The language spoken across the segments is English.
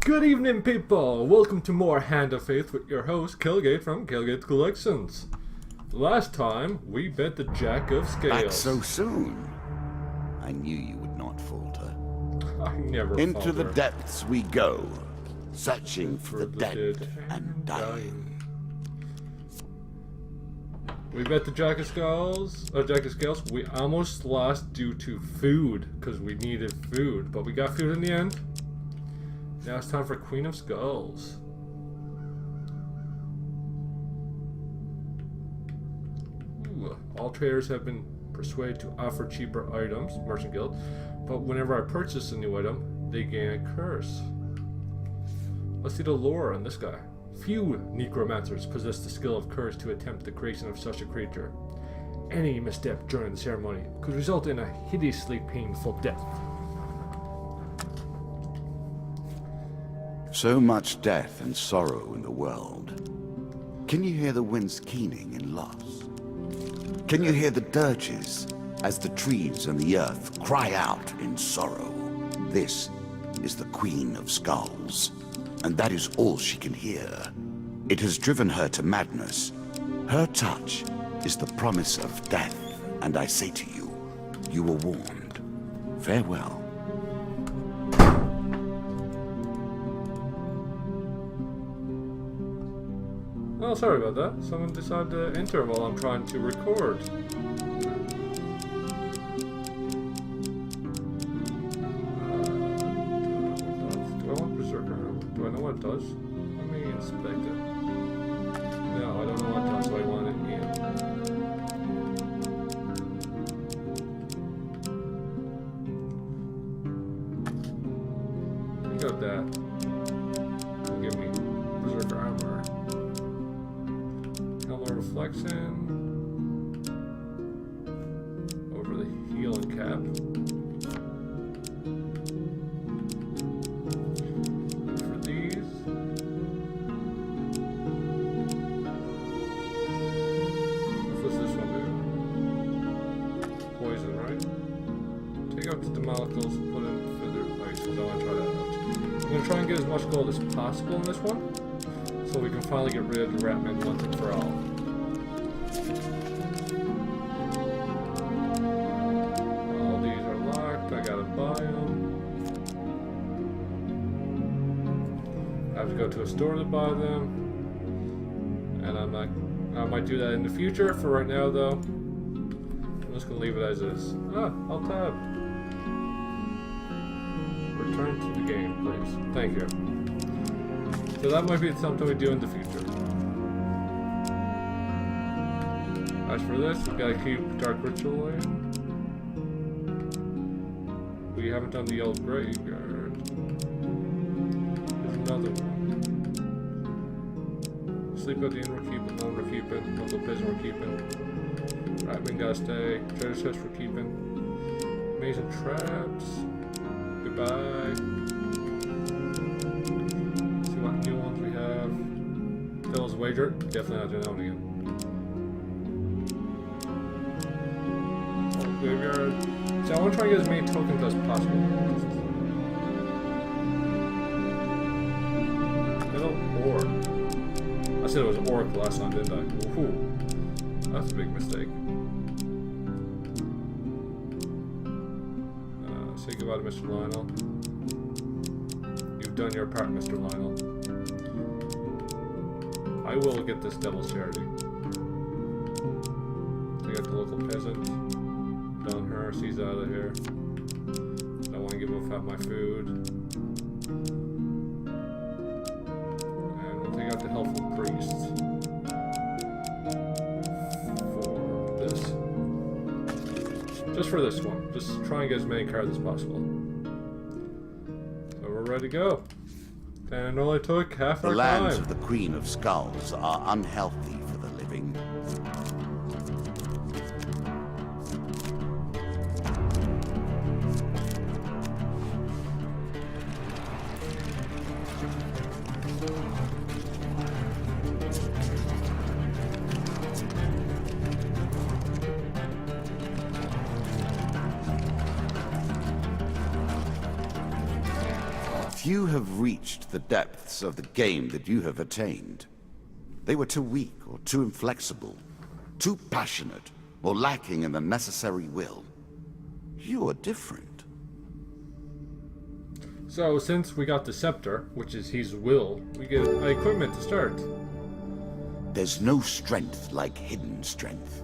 Good evening, people! Welcome to more Hand of Faith with your host, Killgate from Killgate Collections. Last time, we bet the Jack of Scales. Back so soon? I knew you would not falter. I never Into falter. the depths we go, searching for the dead and dying. We bet the Jack of Scales. We almost lost due to food, because we needed food, but we got food in the end. Now it's time for Queen of Skulls. Ooh, all traders have been persuaded to offer cheaper items, Merchant Guild, but whenever I purchase a new item, they gain a curse. Let's see the lore on this guy. Few necromancers possess the skill of curse to attempt the creation of such a creature. Any misstep during the ceremony could result in a hideously painful death. So much death and sorrow in the world. Can you hear the winds keening in loss? Can you hear the dirges as the trees and the earth cry out in sorrow? This is the Queen of Skulls, and that is all she can hear. It has driven her to madness. Her touch is the promise of death, and I say to you, you were warned. Farewell. Oh, sorry about that. Someone decided to enter while I'm trying to record. Do I want Berserker? Do I know what it does? Let me inspect it. No, I don't know what it does, so I want it in. You got that. Will give me Berserker armor. Reflection over the healing cap. And for these, what's this one do? Poison, right? Take out the demolicals, put in feather ice, because I want to try that out. I'm going to try and get as much gold as possible in this one, so we can finally get rid of the Ratman once and for all. Go to a store to buy them, and I might do that in the future. For right now, though, I'm just gonna leave it as is. I'll tab. Return to the game, please. Thank you. So that might be something we do in the future. As for this, we gotta keep Dark Ritual in. We haven't done the old graveyard. There's another one. Sleep at the inn we're keeping, none we're keeping, local prison we're keeping. Right, we gotta stay. Treasure chest we're keeping. Amazing traps. Goodbye. Let's see what new ones we have. Devil's Wager, definitely not doing that one again. Oh, graveyard. So I want to try and get as many tokens as possible. Middle ore. I said it was Oracle last time, didn't I? Ooh, that's a big mistake. Say goodbye to Mr. Lionel. You've done your part, Mr. Lionel. I will get this Devil's Charity. Take out the local peasant. Done her. She's out of here. I don't want to give him half my food. The helpful priests for this. Just for this one. Just try and get as many cards as possible. So we're ready to go. And it only took half our time. The lands of the Queen of Skulls are unhealthy for the living. Few have reached the depths of the game that you have attained. They were too weak or too inflexible, too passionate or lacking in the necessary will. You are different. So, since we got the scepter, which is his will, we get equipment to start. There's no strength like hidden strength.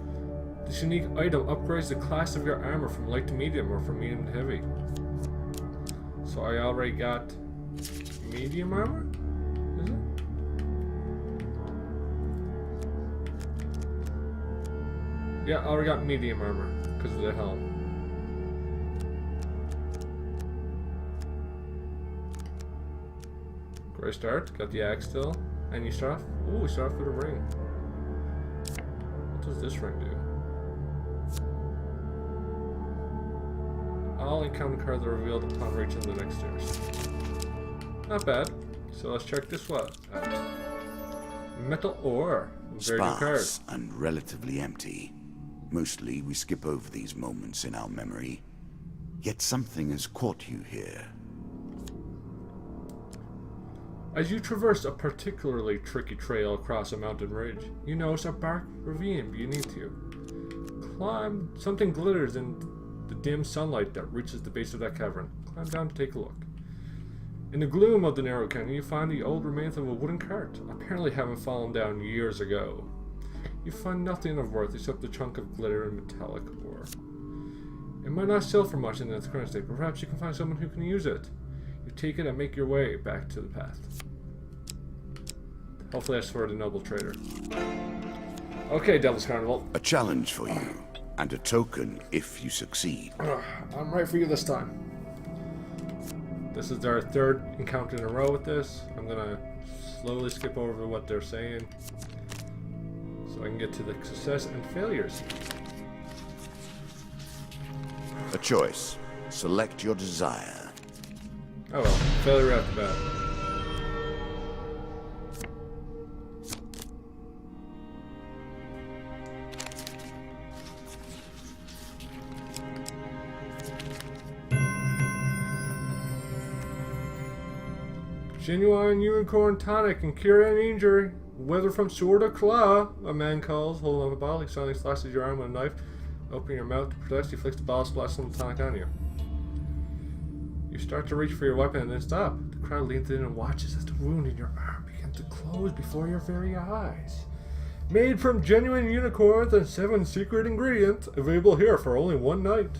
This unique item upgrades the class of your armor from light to medium or from medium to heavy. So I already got medium armor? Is it? Yeah, I already got medium armor because of the helm. Great start. Got the axe still. And you start off. Ooh, we start off with a ring. What does this ring do? All encounter cards are revealed upon reaching the next stairs. Not bad. So let's check this one out. Metal ore. Very good card. Sparse and relatively empty. Mostly we skip over these moments in our memory. Yet something has caught you here. As you traverse a particularly tricky trail across a mountain ridge, you notice a bark ravine beneath you. Climb. Something glitters in the dim sunlight that reaches the base of that cavern. Climb down to take a look. In the gloom of the narrow canyon, you find the old remains of a wooden cart, apparently having fallen down years ago. You find nothing of worth except a chunk of glitter and metallic ore. It might not sell for much in its current state, but perhaps you can find someone who can use it. You take it and make your way back to the path. Hopefully that's for the noble trader. Okay, Devil's Carnival. A challenge for you, and a token if you succeed. I'm right for you this time. This is our third encounter in a row with this. I'm gonna slowly skip over what they're saying so I can get to the success and failures. A choice. Select your desire. Oh well, failure after that. Genuine unicorn tonic can cure any injury, whether from sword or claw. A man calls, holding up a bottle. He suddenly slashes your arm with a knife. Open your mouth to protest. He flicks the bottle, splashes some tonic on you. You start to reach for your weapon and then stop. The crowd leans in and watches as the wound in your arm begins to close before your very eyes. Made from genuine unicorns and 7 secret ingredients, available here for only 1 night.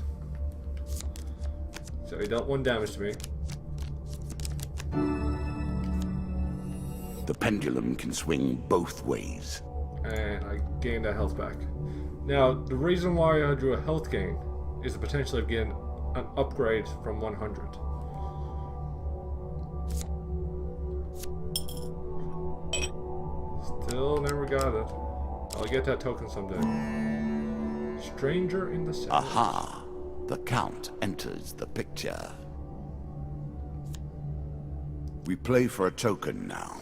So he dealt 1 damage to me. The pendulum can swing both ways. And I gained that health back. Now, the reason why I drew a health gain is the potential of getting an upgrade from 100. Still never got it. I'll get that token someday. Stranger in the cell. Aha! The Count enters the picture. We play for a token now.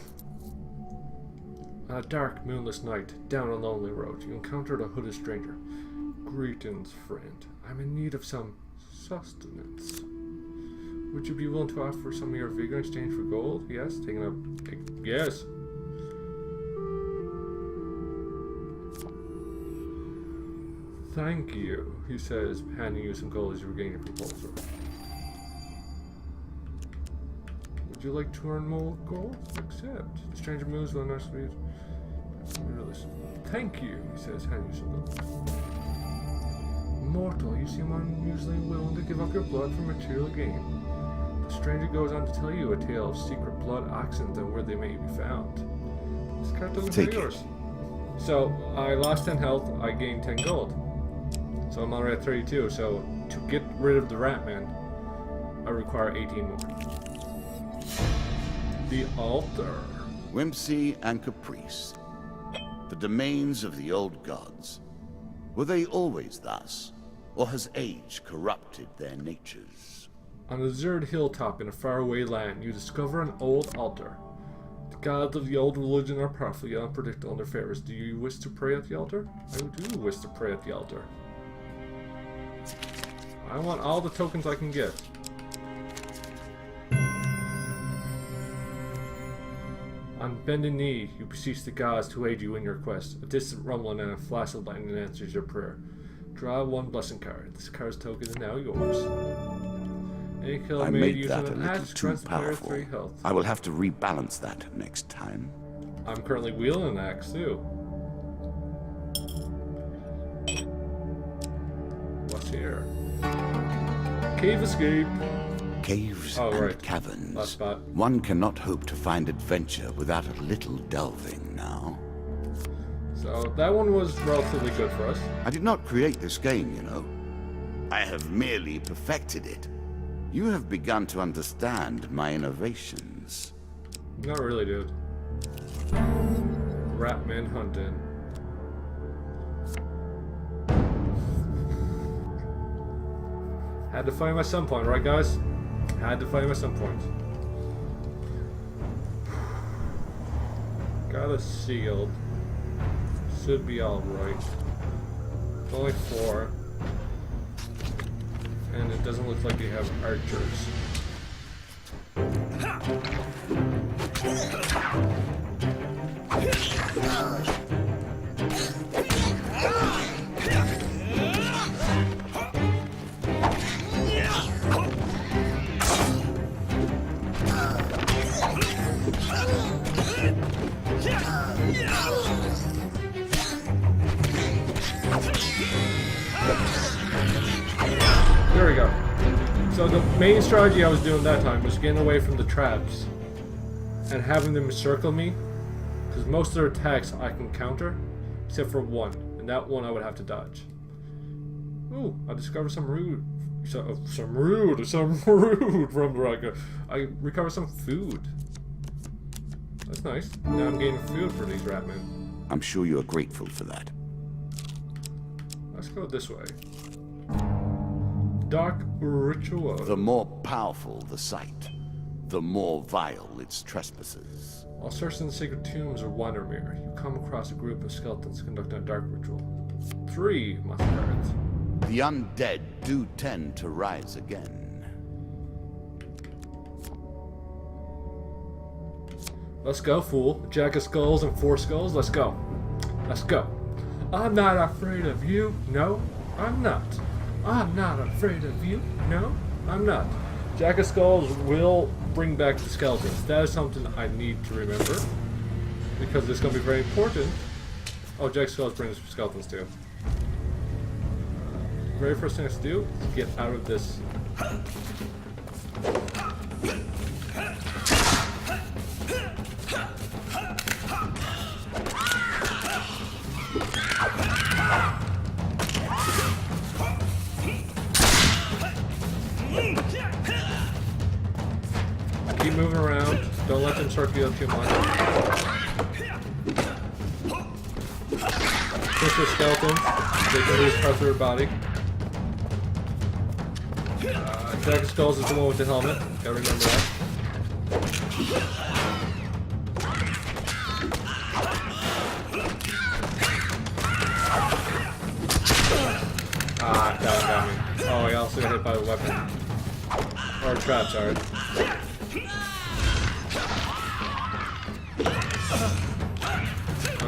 On a dark, moonless night, down a lonely road, you encountered a hooded stranger. Greetings, friend. I'm in need of some sustenance. Would you be willing to offer some of your vigor in exchange for gold? Yes, taking a... Yes. Thank you, he says, handing you some gold as you regain your proposal. Would you like to earn more gold? Accept. The stranger moves with a nice speed. Thank you, he says, handing you some gold. Mortal, you seem unusually willing to give up your blood for material gain. The stranger goes on to tell you a tale of secret blood auctions and where they may be found. This card doesn't Take yours. So, I lost 10 health, I gained 10 gold. So I'm already at 32, so to get rid of the rat man, I require 18 more. The altar. Whimsy and caprice. The domains of the old gods. Were they always thus? Or has age corrupted their natures? On a deserted hilltop in a faraway land, you discover an old altar. The gods of the old religion are powerful yet unpredictable in their favors. Do you wish to pray at the altar? I do wish to pray at the altar. I want all the tokens I can get. On bended knee, you beseech the gods to aid you in your quest. A distant rumbling and a flash of lightning answers your prayer. Draw one blessing card. This card's token is now yours. Any kill I made made using that a an little axe too grants the player powerful. 3 health. I will have to rebalance that next time. I'm currently wielding an axe too. What's here? Cave escape. Caves Oh, and right. caverns. Last spot. One cannot hope to find adventure without a little delving now. So that one was relatively good for us. I did not create this game, you know. I have merely perfected it. You have begun to understand my innovations. Not really, dude. Ratman hunting. Had to find my sun point, right, guys? Had to find my sun point. Got a shield. Should be alright. Only 4. And it doesn't look like they have archers. There we go. So the main strategy I was doing that time was getting away from the traps and having them circle me, because most of their attacks I can counter, except for one, and that one I would have to dodge. Ooh, I discovered some rude from the rocket. I recovered some food. That's nice. Now I'm getting food for these ratmen. I'm sure you are grateful for that. Let's go this way. Dark ritual. The more powerful the site, the more vile its trespasses. While searching the sacred tombs of Wandermere, you come across a group of skeletons conducting a dark ritual. 3 monster cards. The undead do tend to rise again. Let's go, fool. A jack of skulls and 4 skulls. Let's go. Let's go. I'm not afraid of you. No, I'm not. I'm not afraid of you. No, I'm not. Jack of Skulls will bring back the skeletons. That is something I need to remember, because it's going to be very important. Oh, Jack of Skulls brings skeletons too. Very first thing I have to do is get out of this. Keep moving around. Don't let them circle you up too much. Push the skeletons. They can lose parts of their body. Jack of Skulls is the one with the helmet. Gotta remember that. Ah, that one got me. Oh, he also got hit by the weapon. Or trap, sorry.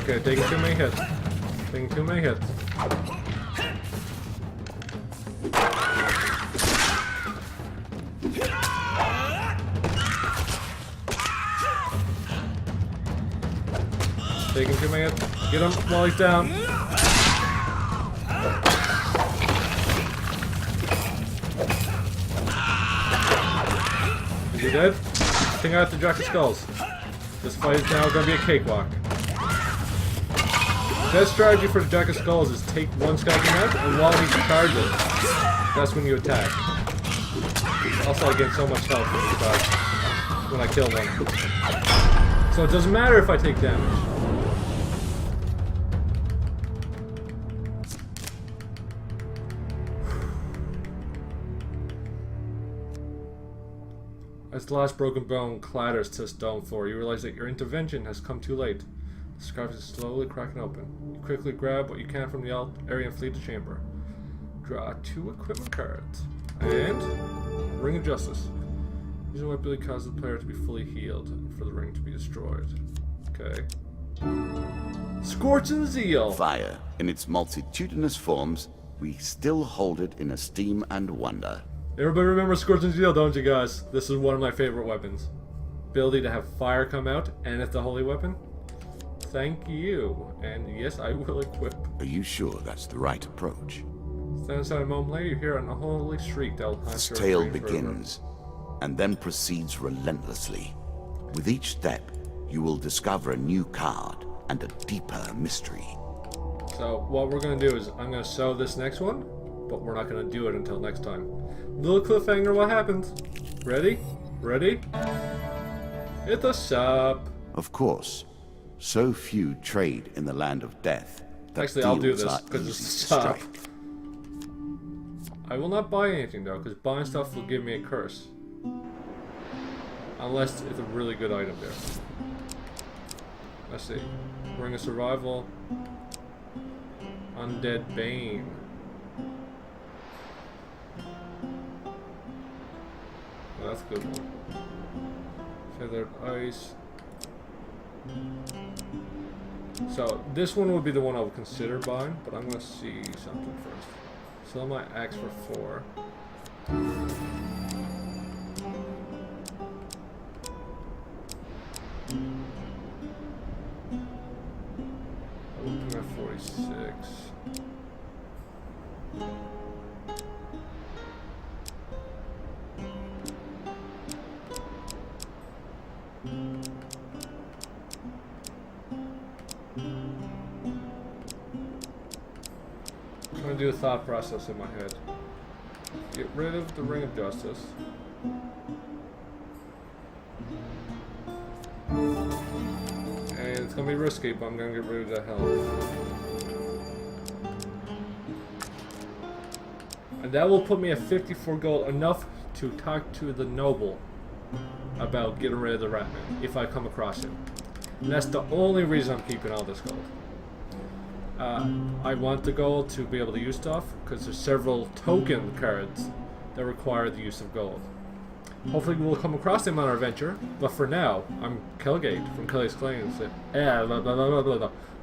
Okay, taking too many hits. Taking too many hits. Taking too many hits. Get him while he's down. Is he dead? Take out the Jack of Skulls. This fight is now going to be a cakewalk. Best strategy for the Jack of Skulls is take one skeleton out, and while he charges, that's when you attack. Also, I get so much health when I kill one. So it doesn't matter if I take damage. As the last broken bone clatters to the stone floor, you realize that your intervention has come too late. The scarf is slowly cracking open. You quickly grab what you can from the area and flee the chamber. Draw 2 equipment cards. And Ring of Justice. Using what ability causes the player to be fully healed and for the ring to be destroyed. Okay. Scorching Zeal. Fire, in its multitudinous forms, we still hold it in esteem and wonder. Everybody remember Scorching Zeal, don't you guys? This is one of my favorite weapons. Ability to have fire come out, and it's a holy weapon. Thank you. And yes, I will equip. Are you sure that's the right approach? Stand aside a moment later, you hear an unholy shriek that will haunt This your tale brain forever. begins, and then proceeds relentlessly. With each step, you will discover a new card and a deeper mystery. So what we're going to do is I'm going to sew this next one, but we're not going to do it until next time. Little cliffhanger, what happens? Ready? Ready? Hit the sub. Of course, so few trade in the land of death that Actually, I'll do deals this are because it's easy a to sub. strike. I will not buy anything though, because buying stuff will give me a curse. Unless it's a really good item there. Let's see. Ring of Survival. Undead Bane. Oh, that's a good one. Feathered Ice. So, this one would be the one I would consider buying, but I'm going to see something first. Sell my axe for 4. Open at 46. I'm trying to do a thought process in my head. Get rid of the Ring of Justice. And it's gonna be risky, but I'm gonna get rid of the health. And that will put me at 54 gold, enough to talk to the noble about getting rid of the Ratman, if I come across him. And that's the only reason I'm keeping all this gold. I want the gold to be able to use stuff, because there's several token cards that require the use of gold. Hopefully we'll come across him on our adventure, but for now, I'm Kelgate from Kelgate's Collection.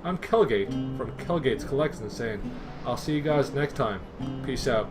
I'm Kelgate from Kelgate's Collection saying, I'll see you guys next time. Peace out.